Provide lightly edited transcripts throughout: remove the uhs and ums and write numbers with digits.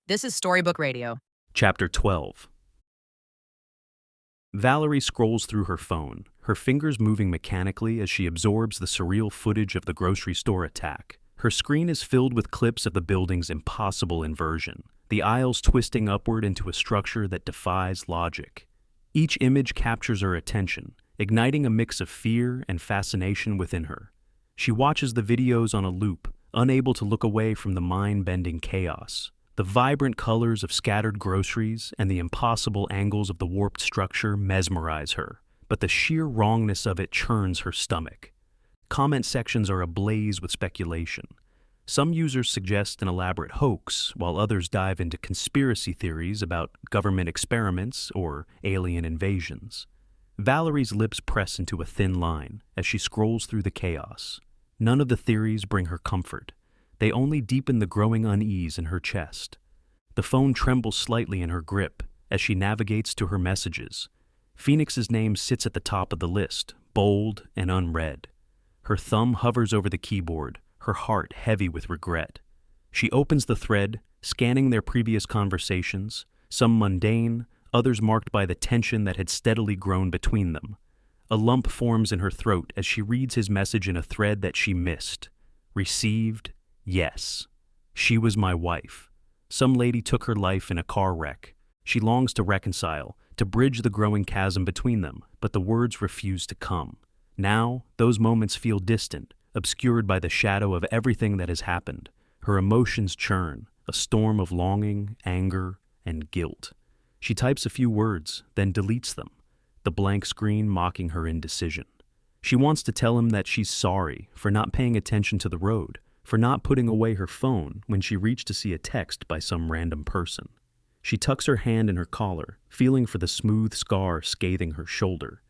This is Storybook Radio. Chapter 12. Valerie scrolls through her phone, her fingers moving mechanically as she absorbs the surreal footage of the grocery store attack. Her screen is filled with clips of the building's impossible inversion, the aisles twisting upward into a structure that defies logic. Each image captures her attention, igniting a mix of fear and fascination within her. She watches the videos on a loop, unable to look away from the mind-bending chaos. The vibrant colors of scattered groceries and the impossible angles of the warped structure mesmerize her, but the sheer wrongness of it churns her stomach. Comment sections are ablaze with speculation. Some users suggest an elaborate hoax, while others dive into conspiracy theories about government experiments or alien invasions. Valerie's lips press into a thin line as she scrolls through the chaos. None of the theories bring her comfort. They only deepen the growing unease in her chest. The phone trembles slightly in her grip as she navigates to her messages. Phoenix's name sits at the top of the list, bold and unread. Her thumb hovers over the keyboard, her heart heavy with regret. She opens the thread, scanning their previous conversations, some mundane, others marked by the tension that had steadily grown between them. A lump forms in her throat as she reads his message in a thread that she missed. Received. Yes. She was my wife. Some lady took her life in a car wreck. She longs to reconcile, to bridge the growing chasm between them, but the words refuse to come. Now, those moments feel distant, obscured by the shadow of everything that has happened. Her emotions churn, a storm of longing, anger, and guilt. She types a few words, then deletes them, the blank screen mocking her indecision. She wants to tell him that she's sorry for not paying attention to the road, for not putting away her phone when she reached to see a text by some random person. She tucks her hand in her collar, feeling for the smooth scar scathing her shoulder.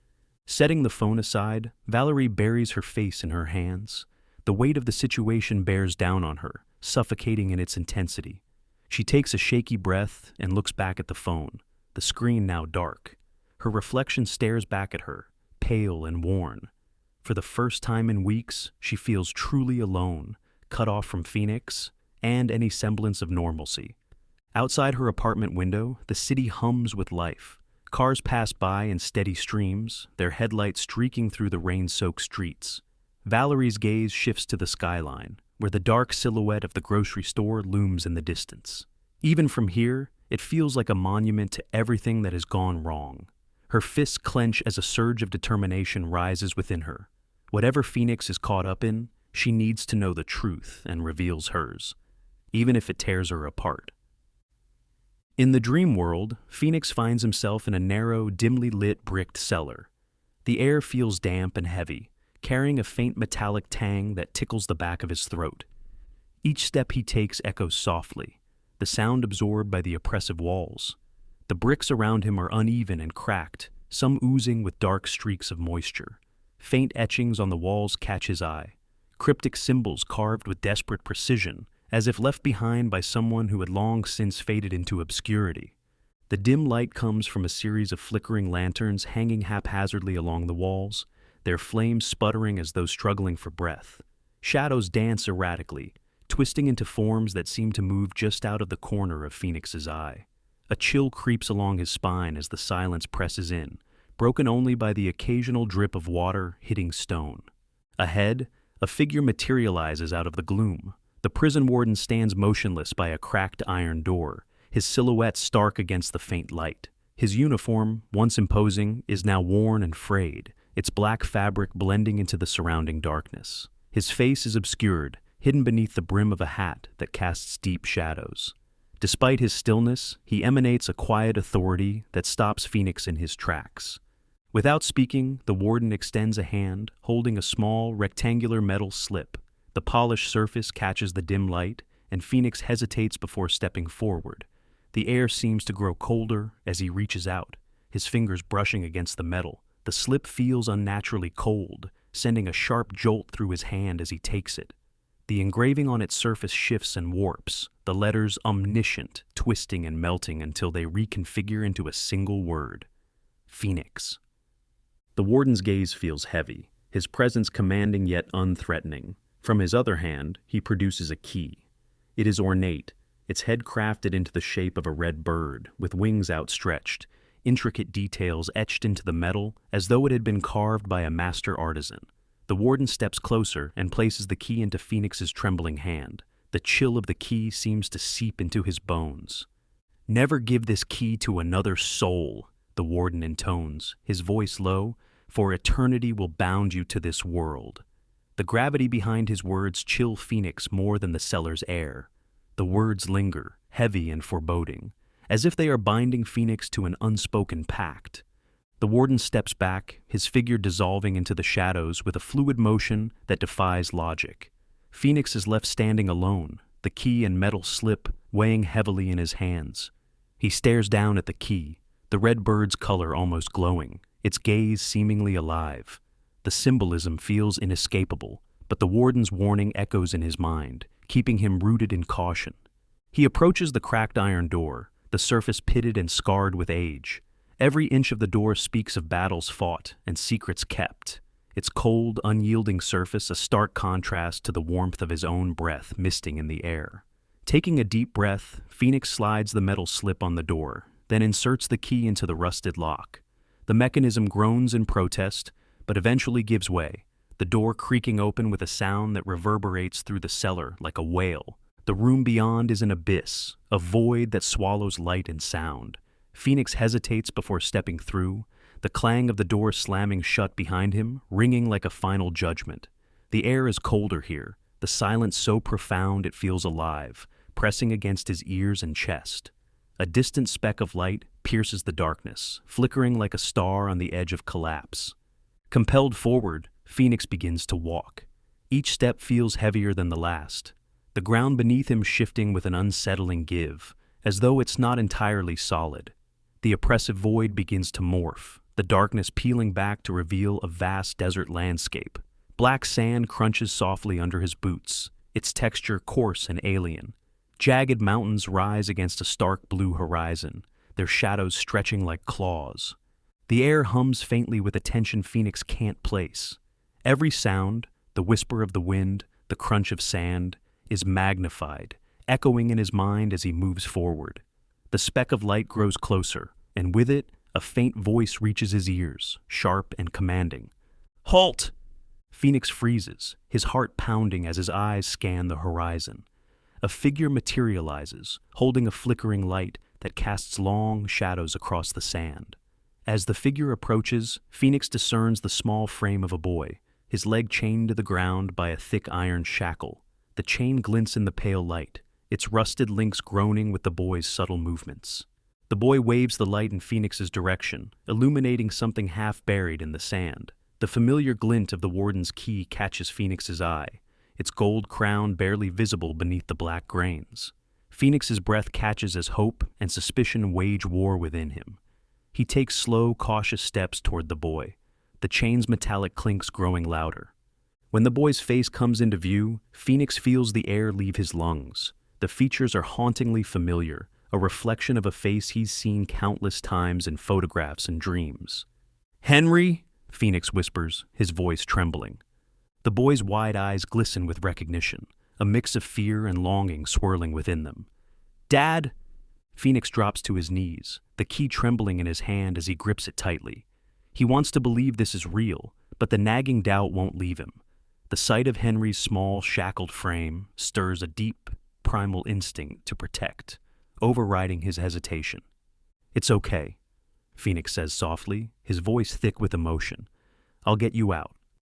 Setting the phone aside, Valerie buries her face in her hands. The weight of the situation bears down on her, suffocating in its intensity. She takes a shaky breath and looks back at the phone, the screen now dark. Her reflection stares back at her, pale and worn. For the first time in weeks, she feels truly alone, cut off from Phoenix and any semblance of normalcy. Outside her apartment window, the city hums with life. Cars pass by in steady streams, their headlights streaking through the rain-soaked streets. Valerie's gaze shifts to the skyline, where the dark silhouette of the grocery store looms in the distance. Even from here, it feels like a monument to everything that has gone wrong. Her fists clench as a surge of determination rises within her. Whatever Phoenix is caught up in, she needs to know the truth and reveals hers, even if it tears her apart. In the dream world, Phoenix finds himself in a narrow, dimly lit bricked cellar. The air feels damp and heavy, carrying a faint metallic tang that tickles the back of his throat. Each step he takes echoes softly, the sound absorbed by the oppressive walls. The bricks around him are uneven and cracked, some oozing with dark streaks of moisture. Faint etchings on the walls catch his eye. Cryptic symbols carved with desperate precision, as if left behind by someone who had long since faded into obscurity. The dim light comes from a series of flickering lanterns hanging haphazardly along the walls, their flames sputtering as though struggling for breath. Shadows dance erratically, twisting into forms that seem to move just out of the corner of Phoenix's eye. A chill creeps along his spine as the silence presses in, broken only by the occasional drip of water hitting stone. Ahead, a figure materializes out of the gloom. The prison warden stands motionless by a cracked iron door, his silhouette stark against the faint light. His uniform, once imposing, is now worn and frayed, its black fabric blending into the surrounding darkness. His face is obscured, hidden beneath the brim of a hat that casts deep shadows. Despite his stillness, he emanates a quiet authority that stops Phoenix in his tracks. Without speaking, the warden extends a hand, holding a small, rectangular metal slip. The polished surface catches the dim light, and Phoenix hesitates before stepping forward. The air seems to grow colder as he reaches out, his fingers brushing against the metal. The slip feels unnaturally cold, sending a sharp jolt through his hand as he takes it. The engraving on its surface shifts and warps, the letters omniscient, twisting and melting until they reconfigure into a single word: Phoenix. The warden's gaze feels heavy, his presence commanding yet unthreatening. From his other hand, he produces a key. It is ornate, its head crafted into the shape of a red bird, with wings outstretched, intricate details etched into the metal as though it had been carved by a master artisan. The warden steps closer and places the key into Phoenix's trembling hand. The chill of the key seems to seep into his bones. "Never give this key to another soul," the warden intones, his voice low, "for eternity will bound you to this world." The gravity behind his words chill Phoenix more than the cellar's air. The words linger, heavy and foreboding, as if they are binding Phoenix to an unspoken pact. The warden steps back, his figure dissolving into the shadows with a fluid motion that defies logic. Phoenix is left standing alone, the key and metal slip weighing heavily in his hands. He stares down at the key, the red bird's color almost glowing, its gaze seemingly alive. The symbolism feels inescapable, but the warden's warning echoes in his mind, keeping him rooted in caution. He approaches the cracked iron door, the surface pitted and scarred with age. Every inch of the door speaks of battles fought and secrets kept, its cold, unyielding surface a stark contrast to the warmth of his own breath misting in the air. Taking a deep breath, Phoenix slides the metal slip on the door, then inserts the key into the rusted lock. The mechanism groans in protest, but eventually gives way, the door creaking open with a sound that reverberates through the cellar like a wail. The room beyond is an abyss, a void that swallows light and sound. Phoenix hesitates before stepping through, the clang of the door slamming shut behind him, ringing like a final judgment. The air is colder here, the silence so profound it feels alive, pressing against his ears and chest. A distant speck of light pierces the darkness, flickering like a star on the edge of collapse. Compelled forward, Phoenix begins to walk. Each step feels heavier than the last, the ground beneath him shifting with an unsettling give, as though it's not entirely solid. The oppressive void begins to morph, the darkness peeling back to reveal a vast desert landscape. Black sand crunches softly under his boots, its texture coarse and alien. Jagged mountains rise against a stark blue horizon, their shadows stretching like claws. The air hums faintly with a tension Phoenix can't place. Every sound, the whisper of the wind, the crunch of sand, is magnified, echoing in his mind as he moves forward. The speck of light grows closer, and with it, a faint voice reaches his ears, sharp and commanding. "Halt!" Phoenix freezes, his heart pounding as his eyes scan the horizon. A figure materializes, holding a flickering light that casts long shadows across the sand. As the figure approaches, Phoenix discerns the small frame of a boy, his leg chained to the ground by a thick iron shackle. The chain glints in the pale light, its rusted links groaning with the boy's subtle movements. The boy waves the light in Phoenix's direction, illuminating something half buried in the sand. The familiar glint of the warden's key catches Phoenix's eye, its gold crown barely visible beneath the black grains. Phoenix's breath catches as hope and suspicion wage war within him. He takes slow, cautious steps toward the boy, the chain's metallic clinks growing louder. When the boy's face comes into view, Phoenix feels the air leave his lungs. The features are hauntingly familiar, a reflection of a face he's seen countless times in photographs and dreams. "Henry," Phoenix whispers, his voice trembling. The boy's wide eyes glisten with recognition, a mix of fear and longing swirling within them. "Dad!" Phoenix drops to his knees, the key trembling in his hand as he grips it tightly. He wants to believe this is real, but the nagging doubt won't leave him. The sight of Henry's small, shackled frame stirs a deep, primal instinct to protect, overriding his hesitation. "It's okay," Phoenix says softly, his voice thick with emotion. "I'll get you out.